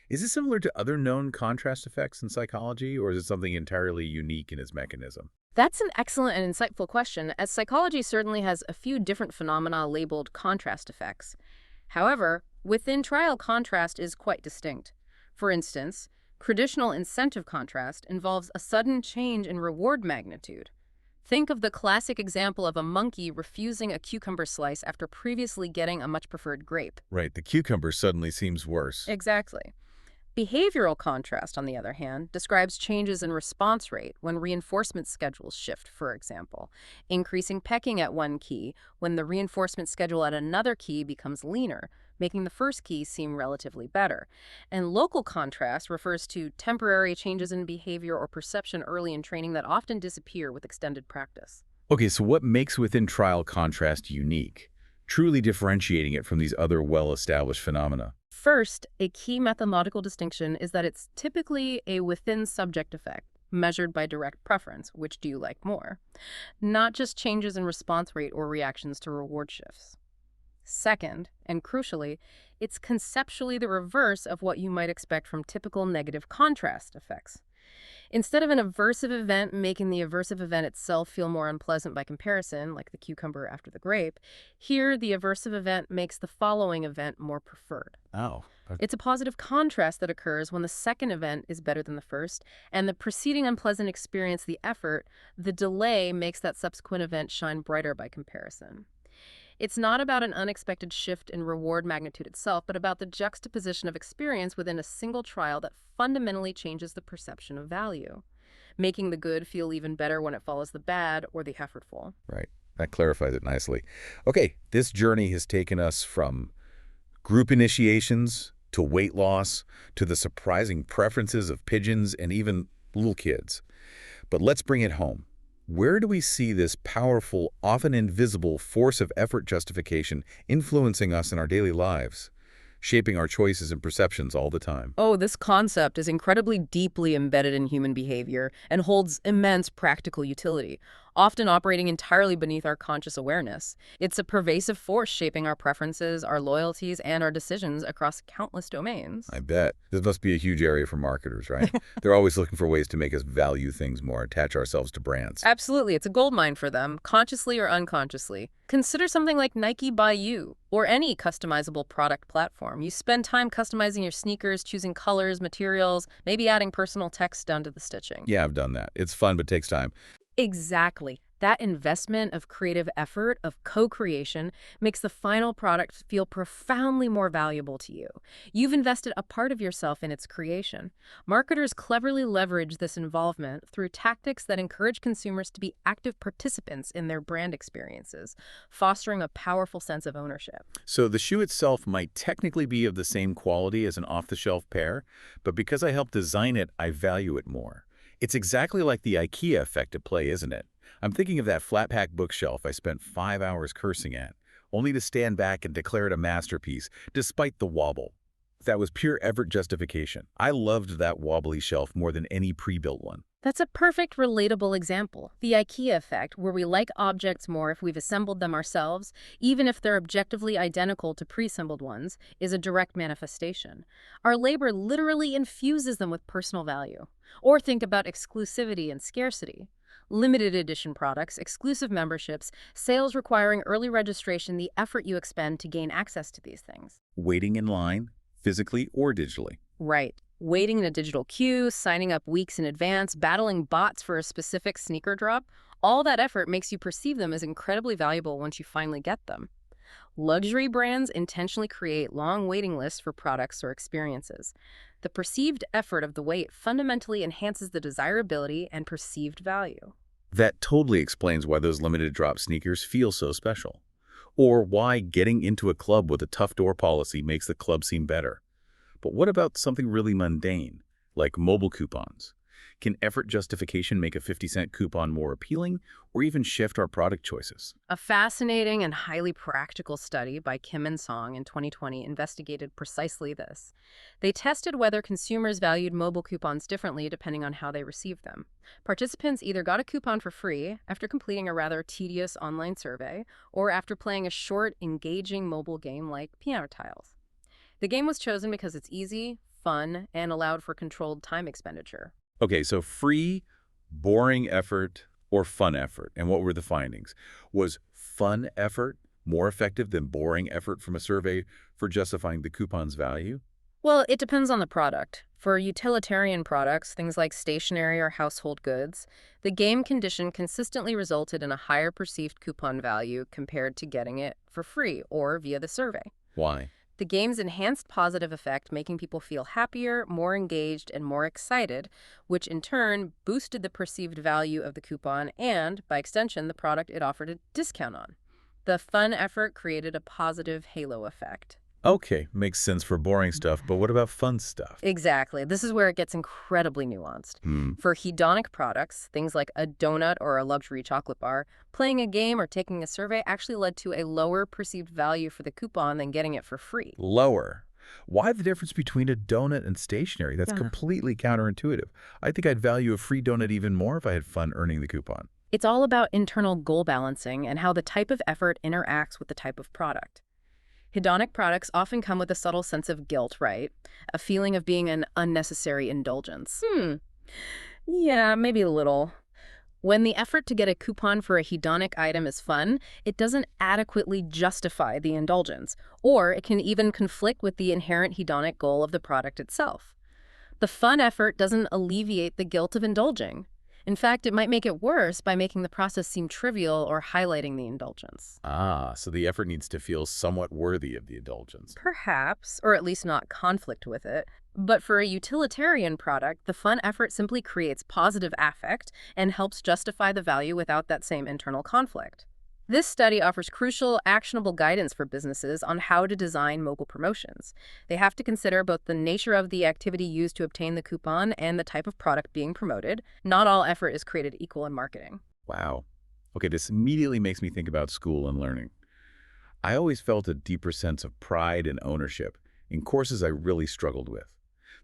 Is this similar to other known contrast effects in psychology, or is it something entirely unique in its mechanism? That's an excellent and insightful question, as psychology certainly has a few different phenomena labeled contrast effects. However, within trial contrast is quite distinct. For instance, traditional incentive contrast involves a sudden change in reward magnitude. Think of the classic example of a monkey refusing a cucumber slice after previously getting a much preferred grape. Right, the cucumber suddenly seems worse. Exactly. Behavioral contrast, on the other hand, describes changes in response rate when reinforcement schedules shift, for example, increasing pecking at one key when the reinforcement schedule at another key becomes leaner, making the first key seem relatively better. And local contrast refers to temporary changes in behavior or perception early in training that often disappear with extended practice. Okay, so what makes within trial contrast unique, truly differentiating it from these other well-established phenomena? First, a key methodological distinction is that it's typically a within-subject effect, measured by direct preference, which do you like more, not just changes in response rate or reactions to reward shifts. Second, and crucially, it's conceptually the reverse of what you might expect from typical negative contrast effects. Instead of an aversive event making the aversive event itself feel more unpleasant by comparison, like the cucumber after the grape, here the aversive event makes the following event more preferred. Oh. It's a positive contrast that occurs when the second event is better than the first, and the preceding unpleasant experience, the effort, the delay makes that subsequent event shine brighter by comparison. It's not about an unexpected shift in reward magnitude itself, but about the juxtaposition of experience within a single trial that fundamentally changes the perception of value, making the good feel even better when it follows the bad or the effortful. Right. That clarifies it nicely. Okay, this journey has taken us from group initiations to weight loss to the surprising preferences of pigeons and even little kids. But let's bring it home. Where do we see this powerful, often invisible force of effort justification influencing us in our daily lives, shaping our choices and perceptions all the time? Oh, this concept is incredibly deeply embedded in human behavior and holds immense practical utility, often operating entirely beneath our conscious awareness. It's a pervasive force shaping our preferences, our loyalties, and our decisions across countless domains. I bet. This must be a huge area for marketers, right? They're always looking for ways to make us value things more, attach ourselves to brands. Absolutely. It's a goldmine for them, consciously or unconsciously. Consider something like Nike by You, or any customizable product platform. You spend time customizing your sneakers, choosing colors, materials, maybe adding personal text down to the stitching. Yeah, I've done that. It's fun, but takes time. Exactly. That investment of creative effort, of co-creation, makes the final product feel profoundly more valuable to you. You've invested a part of yourself in its creation. Marketers cleverly leverage this involvement through tactics that encourage consumers to be active participants in their brand experiences, fostering a powerful sense of ownership. So the shoe itself might technically be of the same quality as an off-the-shelf pair, but because I helped design it, I value it more. It's exactly like the IKEA effect at play, isn't it? I'm thinking of that flat-pack bookshelf I spent 5 hours cursing at, only to stand back and declare it a masterpiece, despite the wobble. That was pure effort justification. I loved that wobbly shelf more than any pre-built one. That's a perfect relatable example. The IKEA effect, where we like objects more if we've assembled them ourselves, even if they're objectively identical to pre-assembled ones, is a direct manifestation. Our labor literally infuses them with personal value. Or think about exclusivity and scarcity. Limited edition products, exclusive memberships, sales requiring early registration, the effort you expend to gain access to these things. Waiting in line, physically or digitally. Right. Waiting in a digital queue, signing up weeks in advance, battling bots for a specific sneaker drop, all that effort makes you perceive them as incredibly valuable once you finally get them. Luxury brands intentionally create long waiting lists for products or experiences. The perceived effort of the wait fundamentally enhances the desirability and perceived value. That totally explains why those limited drop sneakers feel so special. Or why getting into a club with a tough door policy makes the club seem better. But what about something really mundane, like mobile coupons? Can effort justification make a 50-cent coupon more appealing, or even shift our product choices? A fascinating and highly practical study by Kim and Song in 2020 investigated precisely this. They tested whether consumers valued mobile coupons differently depending on how they received them. Participants either got a coupon for free after completing a rather tedious online survey, or after playing a short, engaging mobile game like piano tiles. The game was chosen because it's easy, fun, and allowed for controlled time expenditure. Okay, so free, boring effort, or fun effort. And what were the findings? Was fun effort more effective than boring effort from a survey for justifying the coupon's value? Well, it depends on the product. For utilitarian products, things like stationery or household goods, the game condition consistently resulted in a higher perceived coupon value compared to getting it for free or via the survey. Why? The game's enhanced positive effect, making people feel happier, more engaged, and more excited, which in turn boosted the perceived value of the coupon and, by extension, the product it offered a discount on. The fun effort created a positive halo effect. Okay, makes sense for boring stuff, but what about fun stuff? Exactly. This is where it gets incredibly nuanced. For hedonic products, things like a donut or a luxury chocolate bar, playing a game or taking a survey actually led to a lower perceived value for the coupon than getting it for free. Lower. Why the difference between a donut and stationery? That's completely counterintuitive. I think I'd value a free donut even more if I had fun earning the coupon. It's all about internal goal balancing and how the type of effort interacts with the type of product. Hedonic products often come with a subtle sense of guilt, right? A feeling of being an unnecessary indulgence. Yeah, maybe a little. When the effort to get a coupon for a hedonic item is fun, it doesn't adequately justify the indulgence, or it can even conflict with the inherent hedonic goal of the product itself. The fun effort doesn't alleviate the guilt of indulging. In fact, it might make it worse by making the process seem trivial or highlighting the indulgence. Ah, so the effort needs to feel somewhat worthy of the indulgence. Perhaps, or at least not conflict with it. But for a utilitarian product, the fun effort simply creates positive affect and helps justify the value without that same internal conflict. This study offers crucial, actionable guidance for businesses on how to design mobile promotions. They have to consider both the nature of the activity used to obtain the coupon and the type of product being promoted. Not all effort is created equal in marketing. Wow. Okay, this immediately makes me think about school and learning. I always felt a deeper sense of pride and ownership in courses I really struggled with.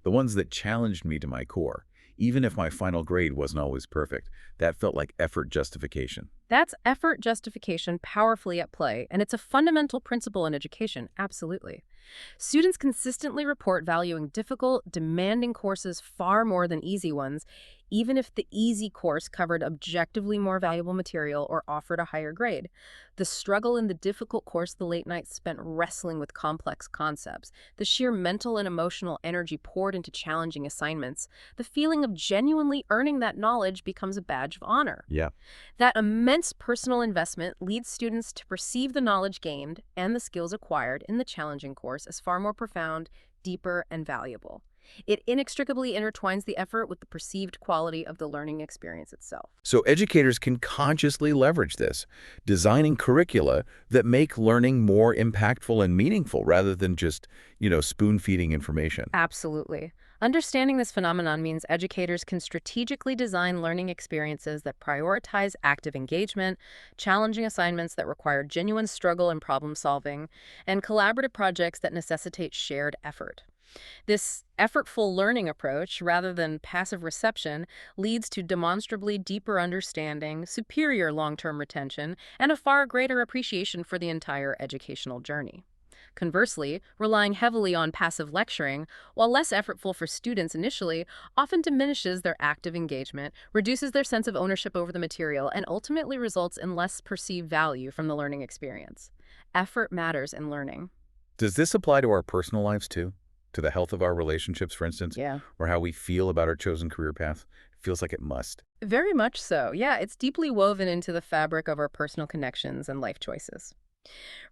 The ones that challenged me to my core, even if my final grade wasn't always perfect. That felt like effort justification. That's effort justification powerfully at play, and it's a fundamental principle in education, absolutely. Students consistently report valuing difficult, demanding courses far more than easy ones, even if the easy course covered objectively more valuable material or offered a higher grade. The struggle in the difficult course, the late nights spent wrestling with complex concepts, the sheer mental and emotional energy poured into challenging assignments, the feeling of genuinely earning that knowledge becomes a badge of honor. Yeah. That immense personal investment leads students to perceive the knowledge gained and the skills acquired in the challenging course as far more profound, deeper, and valuable. It inextricably intertwines the effort with the perceived quality of the learning experience itself. So educators can consciously leverage this, designing curricula that make learning more impactful and meaningful rather than just, spoon-feeding information. Absolutely. Understanding this phenomenon means educators can strategically design learning experiences that prioritize active engagement, challenging assignments that require genuine struggle and problem solving, and collaborative projects that necessitate shared effort. This effortful learning approach, rather than passive reception, leads to demonstrably deeper understanding, superior long-term retention, and a far greater appreciation for the entire educational journey. Conversely, relying heavily on passive lecturing, while less effortful for students initially, often diminishes their active engagement, reduces their sense of ownership over the material, and ultimately results in less perceived value from the learning experience. Effort matters in learning. Does this apply to our personal lives too? To the health of our relationships, for instance? Yeah. Or how we feel about our chosen career path? It feels like it must. Very much so. Yeah, it's deeply woven into the fabric of our personal connections and life choices.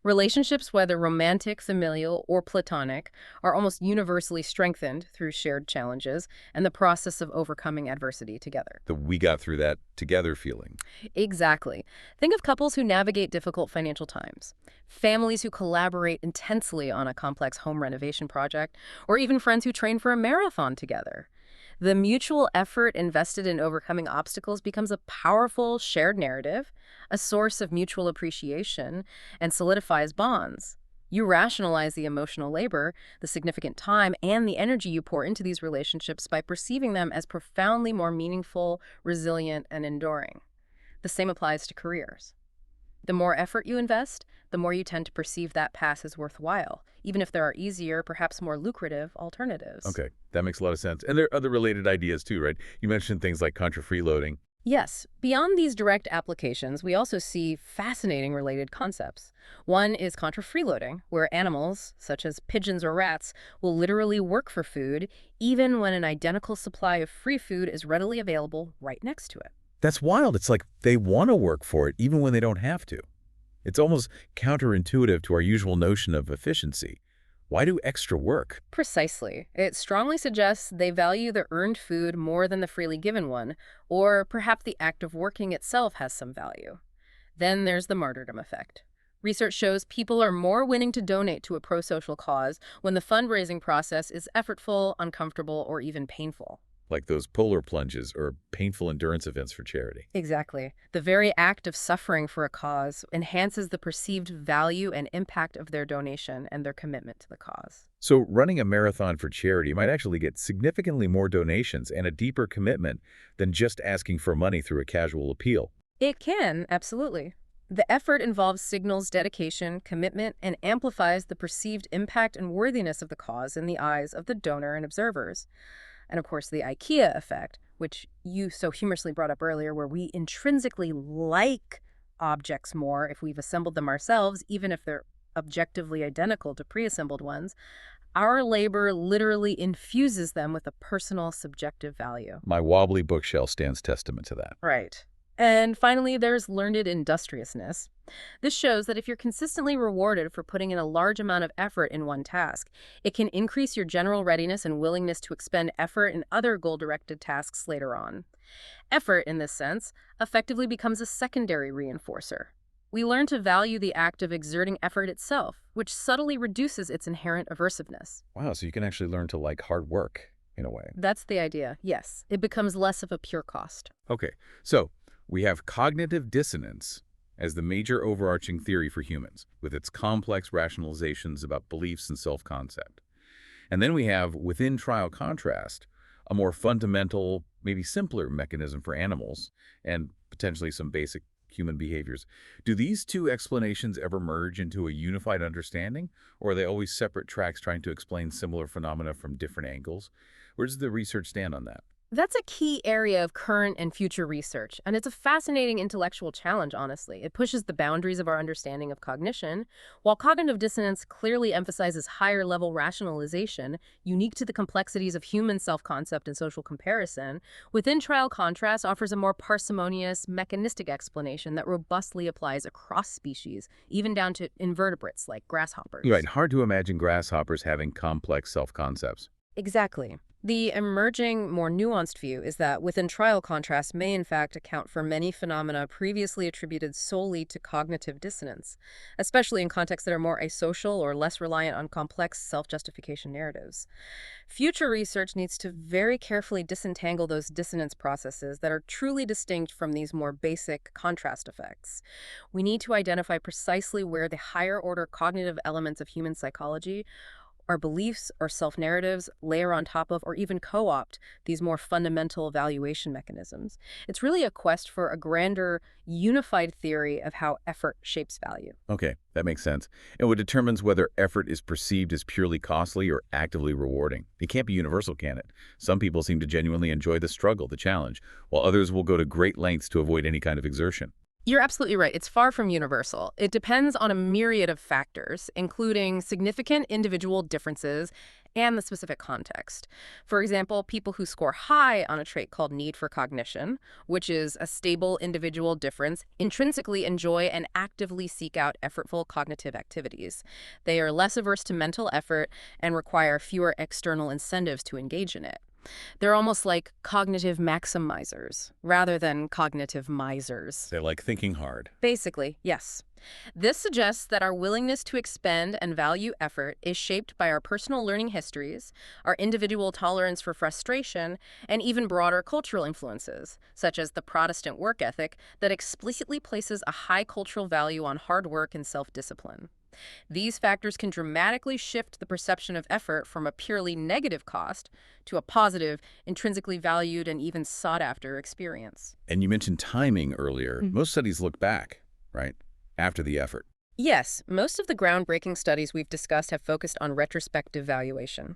Relationships, whether romantic, familial, or platonic, are almost universally strengthened through shared challenges and the process of overcoming adversity together. That we got through that together feeling. Exactly. Think of couples who navigate difficult financial times, families who collaborate intensely on a complex home renovation project, or even friends who train for a marathon together. The mutual effort invested in overcoming obstacles becomes a powerful shared narrative, a source of mutual appreciation, and solidifies bonds. You rationalize the emotional labor, the significant time, and the energy you pour into these relationships by perceiving them as profoundly more meaningful, resilient, and enduring. The same applies to careers. The more effort you invest, the more you tend to perceive that path as worthwhile, even if there are easier, perhaps more lucrative alternatives. Okay, that makes a lot of sense. And there are other related ideas too, right? You mentioned things like contra freeloading. Yes, beyond these direct applications, we also see fascinating related concepts. One is contra freeloading, where animals, such as pigeons or rats, will literally work for food, even when an identical supply of free food is readily available right next to it. That's wild. It's like they want to work for it even when they don't have to. It's almost counterintuitive to our usual notion of efficiency. Why do extra work? Precisely. It strongly suggests they value the earned food more than the freely given one, or perhaps the act of working itself has some value. Then there's the martyrdom effect. Research shows people are more willing to donate to a pro-social cause when the fundraising process is effortful, uncomfortable, or even painful. Like those polar plunges or painful endurance events for charity. Exactly. The very act of suffering for a cause enhances the perceived value and impact of their donation and their commitment to the cause. So running a marathon for charity might actually get significantly more donations and a deeper commitment than just asking for money through a casual appeal. It can, absolutely. The effort involves signals dedication, commitment, and amplifies the perceived impact and worthiness of the cause in the eyes of the donor and observers. And of course, the IKEA effect, which you so humorously brought up earlier, where we intrinsically like objects more if we've assembled them ourselves, even if they're objectively identical to pre-assembled ones. Our labor literally infuses them with a personal, subjective value. My wobbly bookshelf stands testament to that. Right. And finally, there's learned industriousness. This shows that if you're consistently rewarded for putting in a large amount of effort in one task, it can increase your general readiness and willingness to expend effort in other goal-directed tasks later on. Effort, in this sense, effectively becomes a secondary reinforcer. We learn to value the act of exerting effort itself, which subtly reduces its inherent aversiveness. Wow, so you can actually learn to like hard work in a way. That's the idea, yes. It becomes less of a pure cost. Okay, so we have cognitive dissonance as the major overarching theory for humans, with its complex rationalizations about beliefs and self-concept. And then we have, within trial contrast, a more fundamental, maybe simpler mechanism for animals, and potentially some basic human behaviors. Do these two explanations ever merge into a unified understanding, or are they always separate tracks trying to explain similar phenomena from different angles? Where does the research stand on that? That's a key area of current and future research, and it's a fascinating intellectual challenge, honestly. It pushes the boundaries of our understanding of cognition. While cognitive dissonance clearly emphasizes higher-level rationalization, unique to the complexities of human self-concept and social comparison, within-trial contrast offers a more parsimonious, mechanistic explanation that robustly applies across species, even down to invertebrates like grasshoppers. Right, hard to imagine grasshoppers having complex self-concepts. Exactly. The emerging, more nuanced view is that within-trial contrast may in fact account for many phenomena previously attributed solely to cognitive dissonance, especially in contexts that are more asocial or less reliant on complex self-justification narratives. Future research needs to very carefully disentangle those dissonance processes that are truly distinct from these more basic contrast effects. We need to identify precisely where the higher-order cognitive elements of human psychology, our beliefs or self-narratives, layer on top of or even co-opt these more fundamental evaluation mechanisms. It's really a quest for a grander, unified theory of how effort shapes value. Okay, that makes sense. And what determines whether effort is perceived as purely costly or actively rewarding? It can't be universal, can it? Some people seem to genuinely enjoy the struggle, the challenge, while others will go to great lengths to avoid any kind of exertion. You're absolutely right. It's far from universal. It depends on a myriad of factors, including significant individual differences and the specific context. For example, people who score high on a trait called need for cognition, which is a stable individual difference, intrinsically enjoy and actively seek out effortful cognitive activities. They are less averse to mental effort and require fewer external incentives to engage in it. They're almost like cognitive maximizers rather than cognitive misers. They like thinking hard. Basically, yes. This suggests that our willingness to expend and value effort is shaped by our personal learning histories, our individual tolerance for frustration, and even broader cultural influences, such as the Protestant work ethic that explicitly places a high cultural value on hard work and self-discipline. These factors can dramatically shift the perception of effort from a purely negative cost to a positive, intrinsically valued, and even sought-after experience. And you mentioned timing earlier. Most studies look back, right, after the effort. Yes, most of the groundbreaking studies we've discussed have focused on retrospective valuation.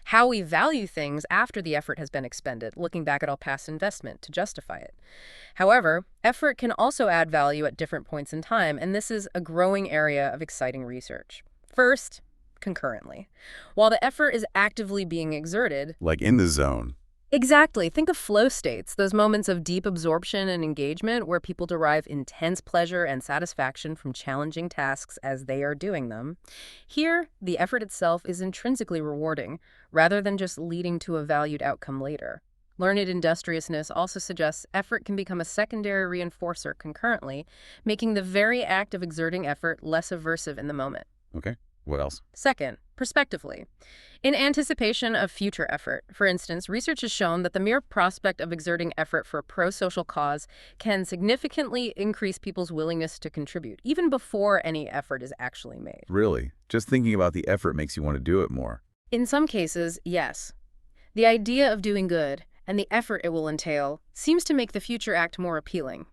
How we value things after the effort has been expended, looking back at all past investment to justify it. However, effort can also add value at different points in time, and this is a growing area of exciting research. First, concurrently. While the effort is actively being exerted, Like in the zone. exactly. Think of flow states, those moments of deep absorption and engagement where people derive intense pleasure and satisfaction from challenging tasks as they are doing them. Here, the effort itself is intrinsically rewarding, rather than just leading to a valued outcome later. Learned industriousness also suggests effort can become a secondary reinforcer concurrently, making the very act of exerting effort less aversive in the moment. Okay, what else? Second, prospectively. In anticipation of future effort, for instance, research has shown that the mere prospect of exerting effort for a pro-social cause can significantly increase people's willingness to contribute, even before any effort is actually made. Really? Just thinking about the effort makes you want to do it more. In some cases, yes. The idea of doing good and the effort it will entail seems to make the future act more appealing,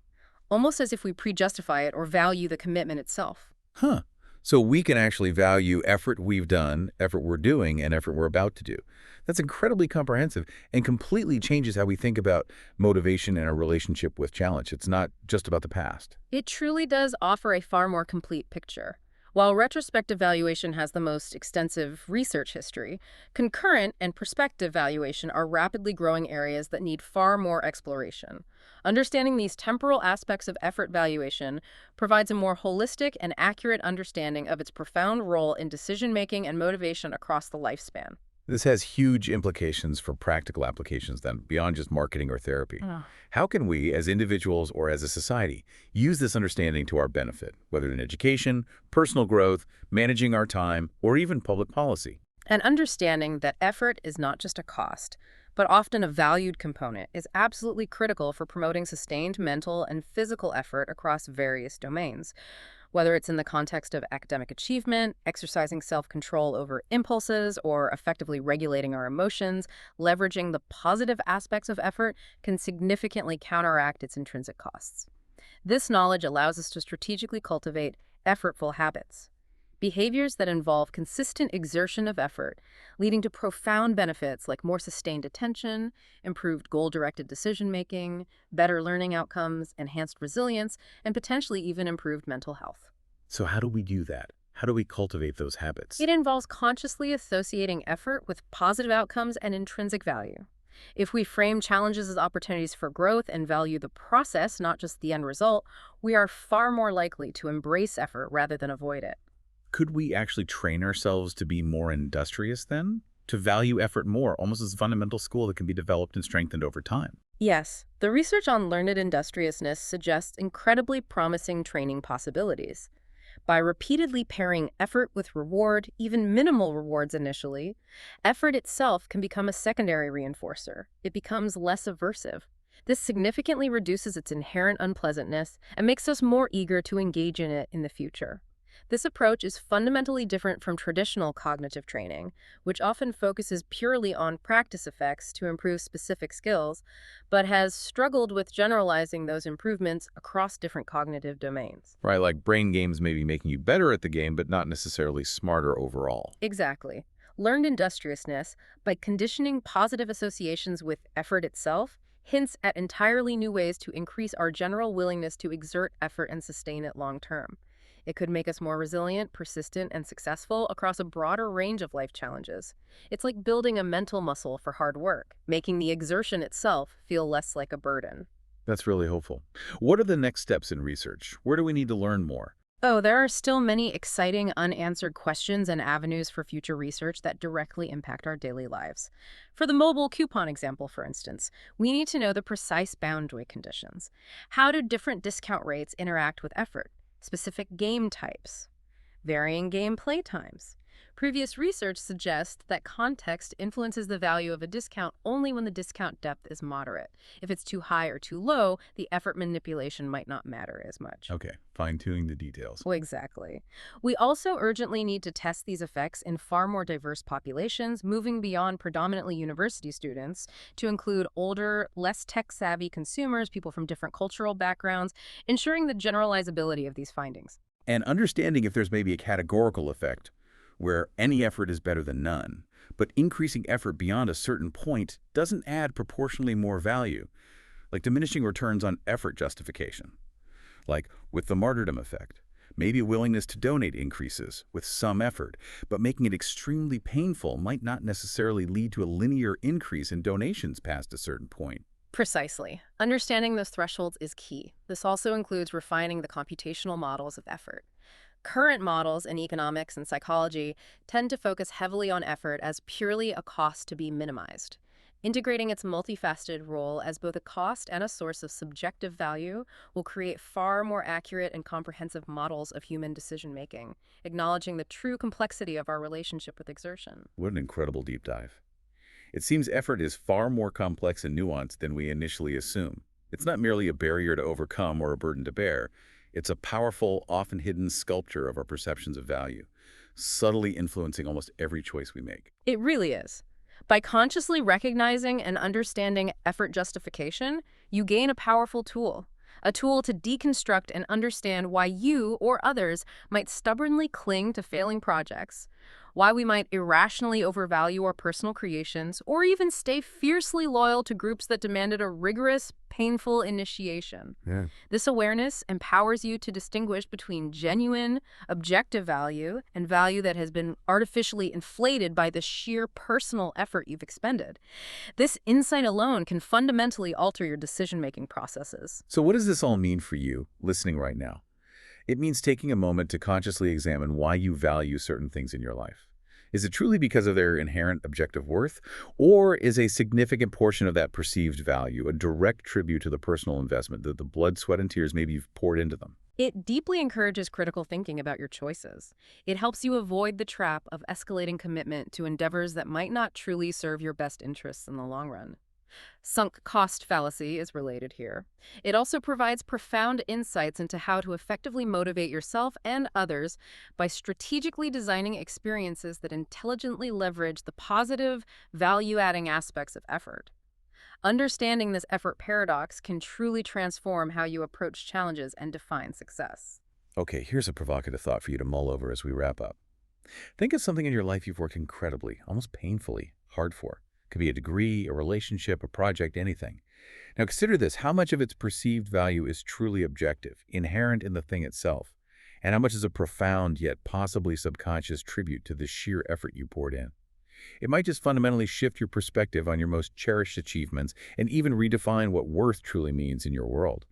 almost as if we pre-justify it or value the commitment itself. Huh. So we can actually value effort we've done, effort we're doing, and effort we're about to do. That's incredibly comprehensive and completely changes how we think about motivation and our relationship with challenge. It's not just about the past. It truly does offer a far more complete picture. While retrospective valuation has the most extensive research history, concurrent and prospective valuation are rapidly growing areas that need far more exploration. Understanding these temporal aspects of effort valuation provides a more holistic and accurate understanding of its profound role in decision-making and motivation across the lifespan. This has huge implications for practical applications then, beyond just marketing or therapy. Oh. How can we, as individuals or as a society, use this understanding to our benefit, whether in education, personal growth, managing our time, or even public policy? And understanding that effort is not just a cost, but often a valued component is absolutely critical for promoting sustained mental and physical effort across various domains. Whether it's in the context of academic achievement, exercising self-control over impulses, or effectively regulating our emotions, leveraging the positive aspects of effort can significantly counteract its intrinsic costs. This knowledge allows us to strategically cultivate effortful habits, behaviors that involve consistent exertion of effort, leading to profound benefits like more sustained attention, improved goal-directed decision-making, better learning outcomes, enhanced resilience, and potentially even improved mental health. So how do we do that? How do we cultivate those habits? It involves consciously associating effort with positive outcomes and intrinsic value. If we frame challenges as opportunities for growth and value the process, not just the end result, we are far more likely to embrace effort rather than avoid it. Could we actually train ourselves to be more industrious then? To value effort more, almost as a fundamental skill that can be developed and strengthened over time? Yes, the research on learned industriousness suggests incredibly promising training possibilities. By repeatedly pairing effort with reward, even minimal rewards initially, effort itself can become a secondary reinforcer. It becomes less aversive. This significantly reduces its inherent unpleasantness and makes us more eager to engage in it in the future. This approach is fundamentally different from traditional cognitive training, which often focuses purely on practice effects to improve specific skills, but has struggled with generalizing those improvements across different cognitive domains. Right, like brain games may be making you better at the game, but not necessarily smarter overall. Exactly. Learned industriousness, by conditioning positive associations with effort itself, hints at entirely new ways to increase our general willingness to exert effort and sustain it long term. It could make us more resilient, persistent, and successful across a broader range of life challenges. It's like building a mental muscle for hard work, making the exertion itself feel less like a burden. That's really hopeful. What are the next steps in research? Where do we need to learn more? Oh, there are still many exciting unanswered questions and avenues for future research that directly impact our daily lives. For the mobile coupon example, for instance, we need to know the precise boundary conditions. How do different discount rates interact with effort? Specific game types, varying game play times. Previous research suggests that context influences the value of a discount only when the discount depth is moderate. If it's too high or too low, the effort manipulation might not matter as much. Okay, fine-tuning the details. Well, exactly. We also urgently need to test these effects in far more diverse populations, moving beyond predominantly university students to include older, less tech-savvy consumers, people from different cultural backgrounds, ensuring the generalizability of these findings. And understanding if there's maybe a categorical effect, where any effort is better than none, but increasing effort beyond a certain point doesn't add proportionally more value, like diminishing returns on effort justification. Like with the martyrdom effect, maybe a willingness to donate increases with some effort, but making it extremely painful might not necessarily lead to a linear increase in donations past a certain point. Precisely. Understanding those thresholds is key. This also includes refining the computational models of effort. Current models in economics and psychology tend to focus heavily on effort as purely a cost to be minimized. Integrating its multifaceted role as both a cost and a source of subjective value will create far more accurate and comprehensive models of human decision-making, acknowledging the true complexity of our relationship with exertion. What an incredible deep dive. It seems effort is far more complex and nuanced than we initially assume. It's not merely a barrier to overcome or a burden to bear. It's a powerful, often hidden sculpture of our perceptions of value, subtly influencing almost every choice we make. It really is. By consciously recognizing and understanding effort justification, you gain a powerful tool. A tool to deconstruct and understand why you or others might stubbornly cling to failing projects, why we might irrationally overvalue our personal creations, or even stay fiercely loyal to groups that demanded a rigorous, painful initiation. Yeah. This awareness empowers you to distinguish between genuine, objective value and value that has been artificially inflated by the sheer personal effort you've expended. This insight alone can fundamentally alter your decision-making processes. So what does this all mean for you, listening right now? It means taking a moment to consciously examine why you value certain things in your life. Is it truly because of their inherent objective worth, or is a significant portion of that perceived value a direct tribute to the personal investment, the blood, sweat, and tears maybe you've poured into them? It deeply encourages critical thinking about your choices. It helps you avoid the trap of escalating commitment to endeavors that might not truly serve your best interests in the long run. Sunk cost fallacy is related here. It also provides profound insights into how to effectively motivate yourself and others by strategically designing experiences that intelligently leverage the positive, value-adding aspects of effort. Understanding this effort paradox can truly transform how you approach challenges and define success. Okay, here's a provocative thought for you to mull over as we wrap up. Think of something in your life you've worked incredibly, almost painfully, hard for. Could be a degree, a relationship, a project, anything. Now consider this: how much of its perceived value is truly objective, inherent in the thing itself, and how much is a profound yet possibly subconscious tribute to the sheer effort you poured in. It might just fundamentally shift your perspective on your most cherished achievements and even redefine what worth truly means in your world.